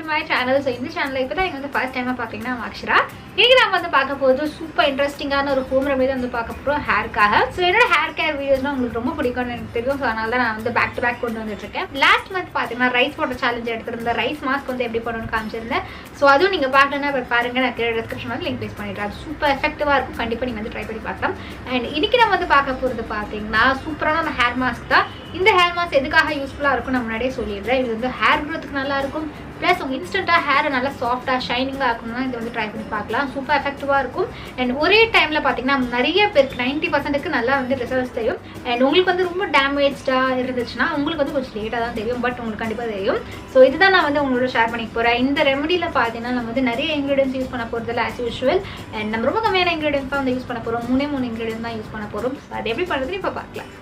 my channel. So in this channel இப்போ தான் வந்து first time பாத்தீங்கன்னா அக்ஷரா இன்னைக்கு நாம வந்து பார்க்க போறது சூப்பர் இன்ட்ரஸ்டிங்கான ஒரு ஹோம் ரெமெடி வந்து பார்க்க போறோம் ஹேர்க்காக. சோ என்னோட ஹேர் கேர் வீடியோஸ்லாம் உங்களுக்கு ரொம்ப பிடிக்கும்னு எனக்கு தெரியும். சோ அதனால தான் நான் வந்து பேக் டு பேக் கொண்டு வந்துட்டு இருக்கேன். லாஸ்ட் மந்த் பாத்தீங்கன்னா ரைஸ் வாட்டர் சேலஞ்ச் எடுத்திருந்தேன். ரைஸ் மாஸ்க் வந்து எப்படி பண்ணணும்னு காமிச்சிருந்தேன். சோ அதுவும் நீங்க பார்க்கலன்னா பாருங்க, நான் கீழ டிஸ்கிரிப்ஷன்ல லிங்க் ப்ளேஸ் பண்ணிடுறேன். அது சூப்பர் எஃபெக்டிவா இருக்கும். கண்டிப்பா நீங்க வந்து ட்ரை பண்ணி பார்க்கலாம். அண்ட் இன்னைக்கு நம்ம வந்து பார்க்க போறது பாத்தீங்கன்னா சூப்பரான ஹேர் மாஸ்க் தான். இந்த ஹேர் மாஸ்க் எதுக்காக யூஸ்ஃபுல்லா இருக்கும் நான் முன்னாடியே சொல்லிடுறேன். இது வந்து ஹேர் க்ரோத்துக்கு நல்லா இருக்கும். ப்ளஸ் உங்க இன்ஸ்டன்ட்டா ஹேரை நல்லா சாஃப்டா ஷைனிங்கா ஆக்கணும்னா இதை வந்து ட்ரை பண்ணி பார்க்கலாம். சூப்பர் எஃபெக்டிவா இருக்கும். அண்ட் ஒரே டைம்ல பாத்தீங்கன்னா நிறைய பேருக்கு 90% நல்லா வந்து ரிசல்ட்ஸ் தெரியும். அண்ட் உங்களுக்கு வந்து ரொம்ப டேமேஜ்டா இருந்துச்சுன்னா உங்களுக்கு வந்து கொஞ்சம் லேட்டா தான் தெரியும், பட் உங்களுக்கு கண்டிப்பா தெரியும். ஸோ இதுதான் நான் வந்து உங்களோட ஷேர் பண்ணிக்க போறேன். இந்த ரெமடியில பாத்தீங்கன்னா நம்ம வந்து நிறைய இன்கிரீடியன்ஸ் யூஸ் பண்ண போறதில்ல ஆஸ் யூஷுவல். அண்ட் நம்ம ரொம்ப கம்மியான இன்கிரீடியன்ஸ் தான் வந்து யூஸ் பண்ண போறோம். 3 இன்கிரீடியன்ஸ் தான் யூஸ் பண்ண போறோம். அது எப்படி பண்றதுன்னு இப்போ பார்க்கலாம்.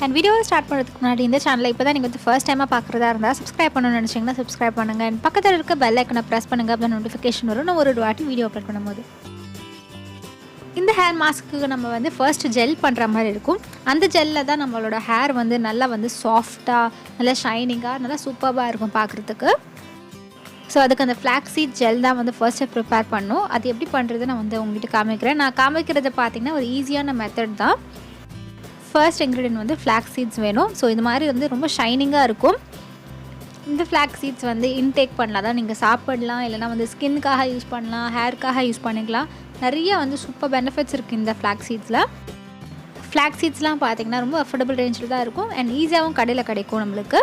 அண்ட் வீடியோவை ஸ்டார்ட் பண்ணுறதுக்கு முன்னாடி இந்த சேனலை இப்போ தான் நீங்கள் வந்து ஃபர்ஸ்ட் டைமாக பார்க்குறதா இருந்தால் சப்ஸ்கிரைப் பண்ணணும்னு நினச்சிங்கன்னா சப்ஸ்கிரைப் பண்ணுங்கள். அண்ட் பக்கத்தில் இருக்க பெல் ஐக்கனை ப்ரெஸ் பண்ணுங்கள். அப்போ நோட்டிஃபிகேஷன் வரும் நான் ஒரு வாட்டி வீடியோ அப்லோட் பண்ணும்போது. இந்த ஹேர் மாஸ்க்கு நம்ம வந்து ஃபர்ஸ்ட் ஜெல் பண்ணுற மாதிரி இருக்கும். அந்த ஜெல்லில் தான் நம்மளோட ஹேர் வந்து நல்லா வந்து சாஃப்டாக நல்லா ஷைனிங்காக நல்லா சூப்பராக இருக்கும் பார்க்குறதுக்கு. ஸோ அதுக்கு அந்த ஃப்ளாக்ஸீட் ஜெல் தான் வந்து ஃபர்ஸ்ட்டு ப்ரிப்பேர் பண்ணணும். அது எப்படி பண்ணுறது நான் வந்து உங்கள்கிட்ட காமிக்கிறேன். நான் காமிக்கிறது பார்த்திங்கன்னா ஒரு ஈஸியான மெத்தட் தான். ஃபர்ஸ்ட் இன்க்ரீடியன்ட் வந்து ஃப்ளாக்ஸ் சீட்ஸ் வேணும். ஸோ இது மாதிரி வந்து ரொம்ப ஷைனிங்காக இருக்கும். இந்த ஃப்ளாக்ஸ் சீட்ஸ் வந்து இன்டேக் பண்ணலாம் தான், நீங்கள் சாப்பிடலாம், இல்லைனா வந்து ஸ்கின்னுக்காக யூஸ் பண்ணலாம், ஹேர்க்காக யூஸ் பண்ணிக்கலாம். நிறைய வந்து சூப்பர் பெனிஃபிட்ஸ் இருக்குது இந்த ஃப்ளாக்ஸ் சீட்ஸில். ஃப்ளாக்ஸ் சீட்ஸ்லாம் பார்த்திங்கன்னா ரொம்ப அஃபோர்டபுள் ரேஞ்சில் தான் இருக்கும். அண்ட் ஈஸியாகவும் கடையில் கிடைக்கும் நம்மளுக்கு.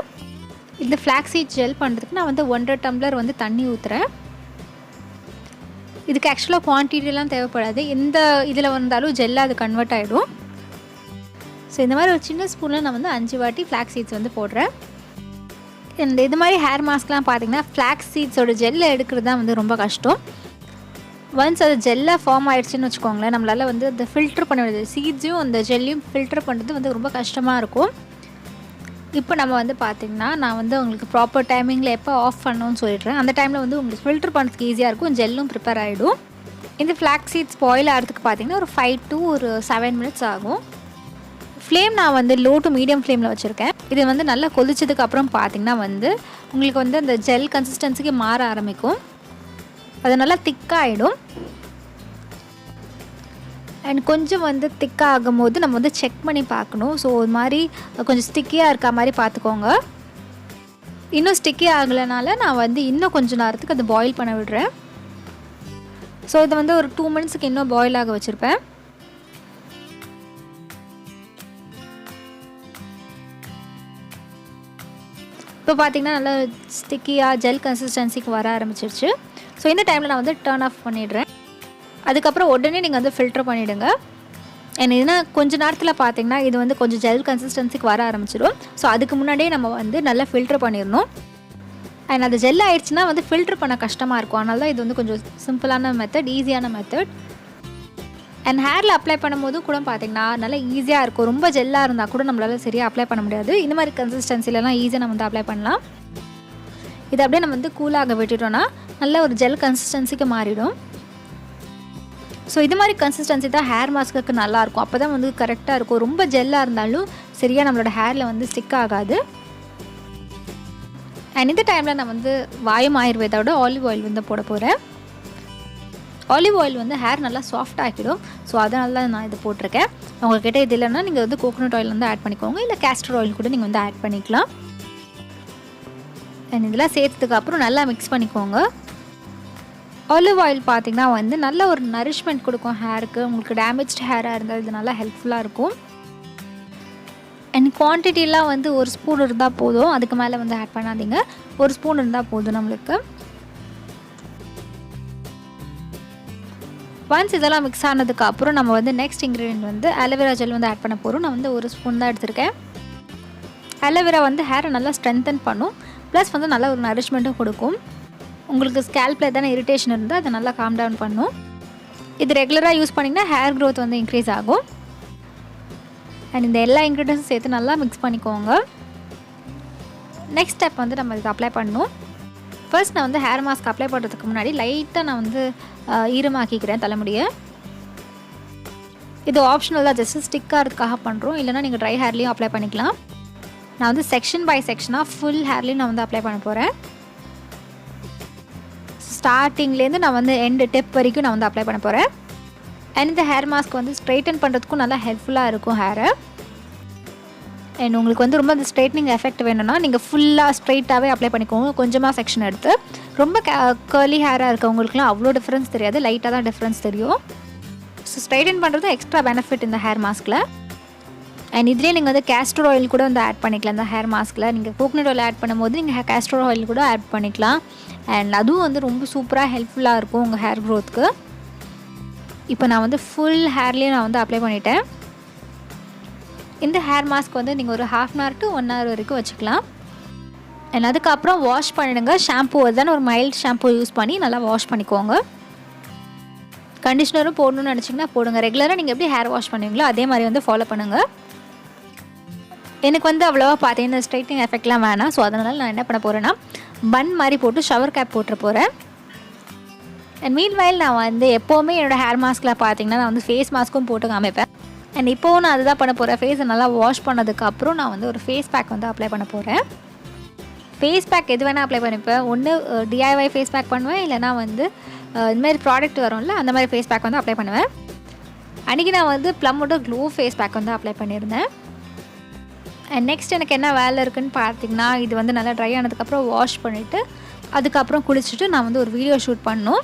இந்த ஃப்ளாக்ஸ் சீட் ஜெல் பண்ணுறதுக்கு நான் வந்து 1.5 டம்ளர் வந்து தண்ணி ஊற்றுறேன். இதுக்கு ஆக்சுவலாக குவான்டிட்டிலாம் தேவைப்படாது. எந்த இதில் வந்தாலும் ஜெல்லாக அது கன்வெர்ட் ஆகிடும். ஸோ இந்த மாதிரி ஒரு சின்ன ஸ்பூனில் நான் வந்து 5 வாட்டி ஃப்ளாக்ஸ் சீட்ஸ் வந்து போடுறேன். இந்த இது மாதிரி ஹேர் மாஸ்க்லாம் பார்த்திங்கன்னா ஃப்ளாக்ஸ் சீட்ஸோட ஜெல்லை எடுக்கிறது தான் வந்து ரொம்ப கஷ்டம். ஒன்ஸ் அது ஜெல்லாக ஃபார்ம் ஆகிடுச்சின்னு வச்சுக்கோங்களேன், நம்மளால் வந்து அதை ஃபில்டர் பண்ண முடியாது. சீட்ஸையும் அந்த ஜெல்லையும் ஃபில்டர் பண்ணுறது வந்து ரொம்ப கஷ்டமாக இருக்கும். இப்போ நம்ம வந்து பார்த்திங்கன்னா நான் வந்து உங்களுக்கு ப்ராப்பர் டைமிங்கில் எப்போ ஆஃப் பண்ணணும்னு சொல்லிடுறேன். அந்த டைமில் வந்து உங்களுக்கு ஃபில்டர் பண்ணுறதுக்கு ஈஸியாக இருக்கும், ஜெல்லும் ப்ரிப்பேர் ஆகிடும். இந்த ஃப்ளாக்ஸ் சீட்ஸ் பாயில் ஆகிறதுக்கு பார்த்திங்கன்னா ஒரு 5 to 7 மினிட்ஸ் ஆகும். ஃப்ளேம் நான் வந்து லோ டு மீடியம் ஃப்ளேமில் வச்சுருக்கேன். இது வந்து நல்லா கொதிச்சதுக்கு அப்புறம் பார்த்திங்கன்னா வந்து உங்களுக்கு வந்து அந்த ஜெல் கன்சிஸ்டன்சிக்கு மாற ஆரம்பிக்கும். அது நல்லா திக்காகிடும். அண்ட் கொஞ்சம் வந்து திக்காக ஆகும்போது நம்ம வந்து செக் பண்ணி பார்க்கணும். ஸோ இது மாதிரி கொஞ்சம் ஸ்டிக்கியாக இருக்க மாதிரி பார்த்துக்கோங்க. இன்னும் ஸ்டிக்கி ஆகலைனால நான் வந்து இன்னும் கொஞ்சம் நேரத்துக்கு அதை பாயில் பண்ண விடுறேன். ஸோ இதை வந்து ஒரு 2 மினிட்ஸுக்கு இன்னும் பாயில் ஆக வச்சுருப்பேன். இப்போ பார்த்திங்கன்னா நல்லா ஸ்டிக்கியாக ஜெல் கன்சிஸ்டன்சிக்கு வர ஆரம்பிச்சிருச்சு. ஸோ இந்த டைமில் நான் வந்து டர்ன் ஆஃப் பண்ணிடுறேன். அதுக்கப்புறம் உடனே நீங்கள் வந்து ஃபில்டர் பண்ணிவிடுங்க. ஏன்னா கொஞ்சம் நேரத்தில் பார்த்திங்கன்னா இது வந்து கொஞ்சம் ஜெல் கன்சிஸ்டன்சிக்கு வர ஆரம்பிச்சிடும். ஸோ அதுக்கு முன்னாடியே நம்ம வந்து நல்லா ஃபில்டர் பண்ணிடணும். அண்ட் அது ஜெல் ஆகிடுச்சுன்னா வந்து ஃபில்டர் பண்ண கஷ்டமாக இருக்கும். அதனால தான் இது வந்து கொஞ்சம் சிம்பிளான மெத்தட், ஈஸியான மெத்தட். அண்ட் ஹேரில் அப்ளை பண்ணும்போது கூட பார்த்திங்கன்னா நல்லா ஈஸியாக இருக்கும். ரொம்ப ஜெல்லாக இருந்தால் கூட நம்மளால் சரியாக அப்ளை பண்ண முடியாது. இந்த மாதிரி கன்சிஸ்டன்சிலலாம் ஈஸியாக நம்ம வந்து அப்ளை பண்ணலாம். இதை அப்படியே நம்ம வந்து கூலாக விட்டுட்டோன்னா நல்ல ஒரு ஜெல் கன்சிஸ்டன்சிக்கு மாறிடும். ஸோ இது மாதிரி கன்சிஸ்டன்சி தான் ஹேர் மாஸ்க்கு நல்லாயிருக்கும். அப்போ தான் வந்து கரெக்டாக இருக்கும். ரொம்ப ஜெல்லாக இருந்தாலும் சரியாக நம்மளோட ஹேரில் வந்து ஸ்டிக் ஆகாது. அண்ட் இந்த டைமில் நான் வந்து வாயும் ஆயுர்வேதாவோட ஆலிவ் ஆயில் வந்து போட போகிறேன். ஆலிவ் ஆயில் வந்து ஹேர் நல்லா சாஃப்ட் ஆக்கிடும். ஸோ அதனால தான் நான் இது போட்டிருக்கேன். உங்கள்கிட்ட இது இல்லைன்னா நீங்கள் வந்து கோகோனட் ஆயில் வந்து ஆட் பண்ணிக்கோங்க, இல்லை கேஸ்டர் ஆயில் கூட நீங்கள் வந்து ஆட் பண்ணிக்கலாம். அண்ட் இதெல்லாம் சேர்த்ததுக்கு அப்புறம் நல்லா மிக்ஸ் பண்ணிக்கோங்க. ஆலிவ் ஆயில் பார்த்திங்கன்னா வந்து நல்ல ஒரு நரிஷ்மெண்ட் கொடுக்கும் ஹேருக்கு. உங்களுக்கு டேமேஜ்டு ஹேராக இருந்தால் இது நல்லா ஹெல்ப்ஃபுல்லாக இருக்கும். அண்ட் குவான்டிட்டிலாம் வந்து 1 ஸ்பூன் இருந்தால் போதும், அதுக்கு மேலே வந்து ஆட் பண்ணாதீங்க. 1 ஸ்பூன் இருந்தால் போதும் நம்மளுக்கு. ஒன்ஸ் இதெல்லாம் மிக்ஸ் ஆனதுக்கு அப்புறம் நம்ம வந்து நெக்ஸ்ட் இன்க்ரீடியன்ட் வந்து அலோவேரா ஜெல் வந்து ஆட் பண்ண போகிறோம். நான் வந்து 1 ஸ்பூன் தான் எடுத்திருக்கேன். அலோவேரா வந்து ஹேரை நல்லா ஸ்ட்ரென்தன் பண்ணும். ப்ளஸ் வந்து நல்ல ஒரு நரிஷ்மெண்ட்டும் கொடுக்கும். உங்களுக்கு ஸ்கேல்பில் எதான இரிட்டேஷன் இருந்தால் அதை நல்லா காம் டவுன் பண்ணும். இது ரெகுலராக யூஸ் பண்ணிங்கன்னா ஹேர் க்ரோத் வந்து இன்க்ரீஸ் ஆகும். அண்ட் இந்த எல்லா இன்க்ரீடியன்ஸும் சேர்த்து நல்லா மிக்ஸ் பண்ணிக்கோங்க. நெக்ஸ்ட் ஸ்டெப் வந்து நம்ம இதுக்கு அப்ளை பண்ணணும். ஃபர்ஸ்ட் நான் வந்து ஹேர் மாஸ்க் அப்ளை பண்ணுறதுக்கு முன்னாடி லைட்டாக நான் வந்து ஈரமாக்கிக்கிறேன் தலைமுடியை. இது ஆப்ஷனல் தான், ஜஸ்ட் ஸ்டிக் ஆகிறதுக்காக பண்ணுறோம். இல்லைனா நீங்கள் ட்ரை ஹேர்லேயும் அப்ளை பண்ணிக்கலாம். நான் வந்து செக்ஷன் பை செக்ஷனாக ஃபுல் ஹேர்லேயும் நான் வந்து அப்ளை பண்ண போகிறேன். ஸ்டார்டிங்லேருந்து நான் வந்து எண்டு டிப் வரைக்கும் நான் வந்து அப்ளை பண்ண போகிறேன். அண்ட் இந்த ஹேர் மாஸ்க் வந்து ஸ்ட்ரைட்டன் பண்ணுறதுக்கும் நல்லா ஹெல்ப்ஃபுல்லாக இருக்கும் ஹேரை. அண்ட் உங்களுக்கு வந்து ரொம்ப அந்த ஸ்ட்ரைட்னிங் எஃபெக்ட் வேணும்னா நீங்கள் ஃபுல்லாக ஸ்ட்ரைட்டாகவே அப்ளை பண்ணிக்கோங்க. கொஞ்சமாக செக்ஷன் எடுத்து. ரொம்ப கர்லி ஹேராக இருக்கவங்களுக்குலாம் அவ்வளோ டிஃப்ரென்ஸ் தெரியாது, லைட்டாக தான் டிஃப்ரென்ஸ் தெரியும். ஸோ ஸ்ட்ரைட்டன் பண்ணுறது எக்ஸ்ட்ரா பெனிஃபிட் இந்த ஹேர் மாஸ்கில். அண்ட் இதுலேயே நீங்கள் வந்து கேஸ்டர் ஆயில் கூட வந்து ஆட் பண்ணிக்கலாம். இந்த ஹேர் மாஸ்கில் நீங்கள் கோகனட் ஆயில் ஆட் பண்ணும்போது நீங்கள் கேஸ்டர் ஆயில் கூட ஆட் பண்ணிக்கலாம். அண்ட் அதுவும் வந்து ரொம்ப சூப்பராக ஹெல்ப்ஃபுல்லாக இருக்கும் உங்கள் ஹேர் க்ரோத்துக்கு. இப்போ நான் வந்து ஃபுல் ஹேர்லேயும் நான் வந்து அப்ளை பண்ணிட்டேன். இந்த ஹேர் மாஸ்க் வந்து நீங்கள் ஒரு 1/2 hour to 1 hour வரைக்கும் வச்சுக்கலாம். அண்ட் அதுக்கப்புறம் வாஷ் பண்ணிடுங்க. ஷாம்பூ தானே ஒரு மைல்டு ஷாம்பூ யூஸ் பண்ணி நல்லா வாஷ் பண்ணிக்கோங்க. கண்டிஷ்னரும் போடணும்னு நினச்சிங்கன்னா போடுங்க. ரெகுலராக நீங்கள் எப்படி ஹேர் வாஷ் பண்ணுவீங்களோ அதே மாதிரி வந்து ஃபாலோ பண்ணுங்கள். எனக்கு வந்து அவ்வளோவா பார்த்தீங்கன்னா ஸ்ட்ரைட்னிங் எஃபெக்ட்லாம் வேணாம். ஸோ அதனால் நான் என்ன பண்ண போகிறேன்னா பன் மாதிரி போட்டு ஷவர் கேப் போட்டு போகிறேன். அண்ட் மீன்வைல் நான் வந்து எப்போவுமே என்னோடய ஹேர் மாஸ்கில் பார்த்தீங்கன்னா நான் வந்து ஃபேஸ் மாஸ்க்கும் போட்டு காமிப்பேன். அண்ட் இப்போவும் நான் அதுதான் பண்ண போகிறேன். ஃபேஸை நல்லா வாஷ் பண்ணதுக்கப்புறம் நான் வந்து ஒரு ஃபேஸ் பேக் வந்து அப்ளை பண்ண போகிறேன். ஃபேஸ் பேக் எது வேணால் அப்ளை பண்ணிப்பேன். ஒன்று DIY ஃபேஸ் பேக் பண்ணுவேன், இல்லைனா வந்து இந்தமாதிரி ப்ராடக்ட் வரும்ல அந்த மாதிரி ஃபேஸ் பேக் வந்து அப்ளை பண்ணுவேன். அன்றைக்கி நான் வந்து ப்ளம்மோட க்ளோ ஃபேஸ் பேக் வந்து அப்ளை பண்ணியிருந்தேன். அண்ட் நெக்ஸ்ட் எனக்கு என்ன வேலை இருக்குதுன்னு பார்த்தீங்கன்னா இது வந்து நல்லா ட்ரை ஆனதுக்கப்புறம் வாஷ் பண்ணிவிட்டு அதுக்கப்புறம் குளிச்சுட்டு நான் வந்து ஒரு வீடியோ ஷூட் பண்ணணும்.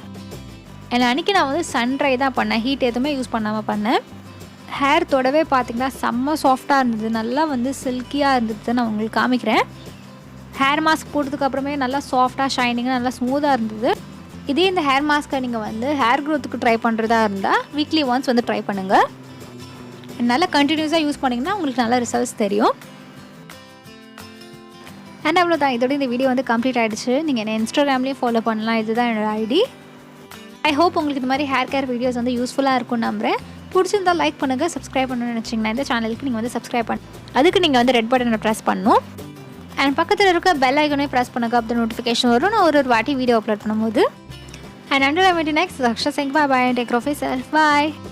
அண்ட் அன்றைக்கி நான் வந்து சன் ட்ரை தான் பண்ணேன், ஹீட் எதுவுமே யூஸ் பண்ணாமல் பண்ணேன். ஹேர் தொடவே பார்த்திங்கன்னா செம்ம சாஃப்டாக இருந்தது, நல்லா வந்து சில்கியாக இருந்தது. நான் உங்களுக்கு காமிக்கிறேன். ஹேர் மாஸ்க் போட்டதுக்கப்புறமே நல்லா சாஃப்டாக ஷைனிங்காக நல்லா ஸ்மூத்தாக இருந்தது. இதே இந்த ஹேர் மாஸ்க்கை நீங்கள் வந்து ஹேர் க்ரோத்துக்கு ட்ரை பண்ணுறதா இருந்தால் வீக்லி ஒன்ஸ் வந்து ட்ரை பண்ணுங்கள். நல்லா கண்டினியூஸாக யூஸ் பண்ணிங்கன்னா உங்களுக்கு நல்ல ரிசல்ட்ஸ் தெரியும். அண்ட் அவ்வளோதான், இதோட இந்த வீடியோ வந்து கம்ப்ளீட் ஆகிடுச்சு. நீங்கள் என்ன இன்ஸ்டாகிராம்லேயும் ஃபாலோ பண்ணலாம், இதுதான் என்னோடய ஐடி. ஐ ஹோப் உங்களுக்கு இந்த மாதிரி ஹேர் கேர் வீடியோஸ் வந்து யூஸ்ஃபுல்லாக இருக்கும்னு நம்புகிறேன். பிடிச்சிருந்தால் லைக் பண்ணுங்கள். சப்ஸ்கிரைப் பண்ணணும்னு நினச்சிங்கன்னா இந்த சேனலுக்கு நீங்கள் வந்து சப்ஸ்கிரைப் அதுக்கு நீங்கள் வந்து ரெட் பட்டனை ப்ரெஸ் பண்ணணும். அண்ட் பக்கத்தில் இருக்க பெல் ஐக்கனே ப்ரெஸ் பண்ணுங்க. அப்போ நோட்டிஃபிகேஷன் வரும் நான் ஒரு வாட்டி வீடியோ அப்லோட் பண்ணும்போது. And under I meet next Raksha saying bye bye and take care of yourself. Bye.